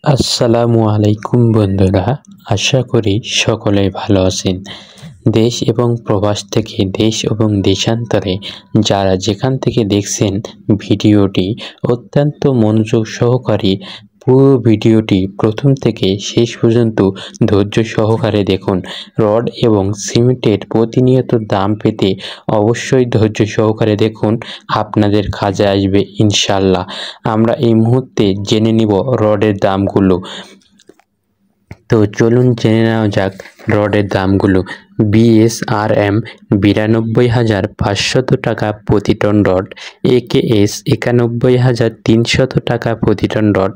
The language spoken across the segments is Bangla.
আসসালামু আলাইকুম বন্ধুরা, আশা করি সকলেই ভালো আছেন। দেশ এবং প্রবাস থেকে দেশ এবং দেশান্তরে যারা যেখান থেকে দেখছেন ভিডিওটি অত্যন্ত মনোযোগ সহকারে পুরো ভিডিওটি প্রথম থেকে শেষ পর্যন্ত ধৈর্য সহকারে দেখুন। রড এবং সিমেন্টের প্রতিনিয়ত দাম পেতে অবশ্যই ধৈর্য সহকারে দেখুন, আপনাদের কাজে আসবে ইনশাল্লাহ। আমরা এই মুহূর্তে জেনে নিব রডের দামগুলো। তো চলুন জেনে নেওয়া যাক রডের দামগুলো। BSRM 92,500 টাকা প্রতি টন রড, AKS 91,300 টাকা প্রতি টন রড,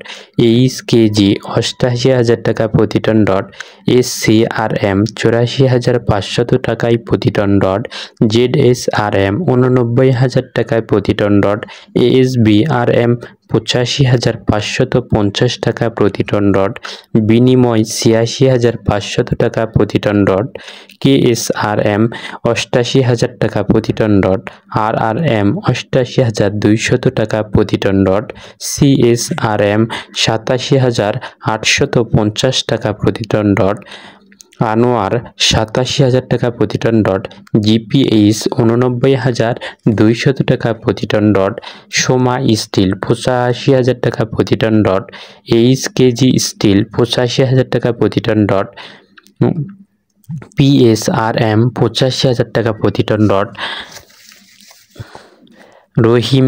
HKG 88,000 টাকা প্রতি টন রড, SCRM 84,500 টাকায় প্রতি টন রড, ZSRM 89,000 টাকায় প্রতি টন রড, ASBRM 85,550 টাকা প্রতি টন রড, বিনিময় 86,500 টাকা প্রতি টন রড, KSRM 88,000 টাকা প্রতি টন রড, RRM 88,200 টাকা প্রতি টন রড, CSRM 87,850 টাকা প্রতি টন রড, আনোয়ার 87,000 টাকা প্রতি টন রড, GPH 89,200 টাকা প্রতি টন রড, সোমা স্টিল 85,000 টাকা প্রতি টন রড, HKG স্টিল 85,000 টাকা প্রতি টন রড, PSRM 85,000 টাকা প্রতি টন রড, রহিম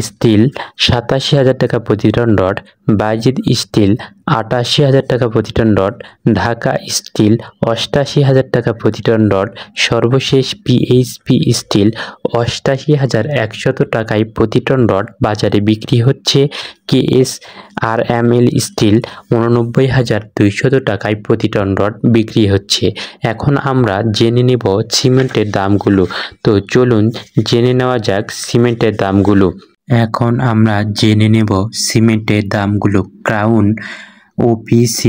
স্টিল 87,000 টাকা প্রতি টন রড, বাজিদ স্টিল 88,000 টাকা প্রতি টন রড, ঢাকা স্টিল 88,000 টাকা প্রতি টন রড, সর্বশেষ PHP স্টিল 88,100 টাকায় প্রতি টন রড বাজারে বিক্রি হচ্ছে। KSRML স্টিল 89,200 টাকায় প্রতি টন রড বিক্রি হচ্ছে। এখন আমরা জেনে নেব সিমেন্টের দামগুলো। তো চলুন জেনে নেওয়া যাক সিমেন্টের দামগুলো। এখন আমরা জেনে নেব সিমেন্টের দামগুলো। ক্রাউন OPC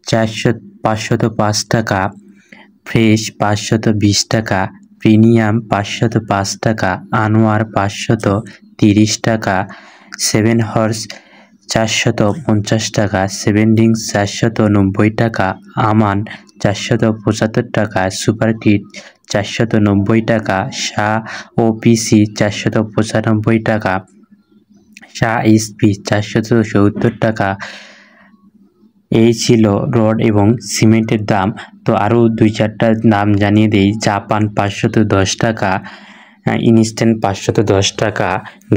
505 টাকা, ফ্রেশ 520 টাকা, প্রিমিয়াম 505 টাকা, আনোয়ার 530 টাকা, 7 হর্স 450 টাকা, 7 রিংস 490 টাকা, আমান 475 টাকা, সুপার কিট 490 টাকা, শাহ OPC 495 টাকা, শাহ SP 470 টাকা। এই ছিল রড এবং সিমেন্টের দাম। তো আরও 2-4টা নাম জানিয়ে দেই। জাপান 510 টাকা, ইনস্ট্যান্ট 510 টাকা,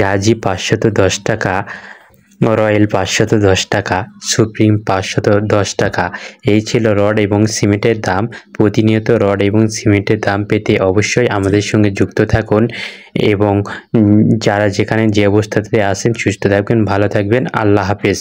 গাজী 510 টাকা, রয়্যাল 510 টাকা, সুপ্রিম 510 টাকা। এই ছিল রড এবং সিমেন্টের দাম। প্রতিনিয়ত রড এবং সিমেন্টের দাম পেতে অবশ্যই আমাদের সঙ্গে যুক্ত থাকুন এবং যারা যেখানে যে অবস্থাতে আছেন সুস্থ থাকবেন, ভালো থাকবেন। আল্লাহ হাফেজ।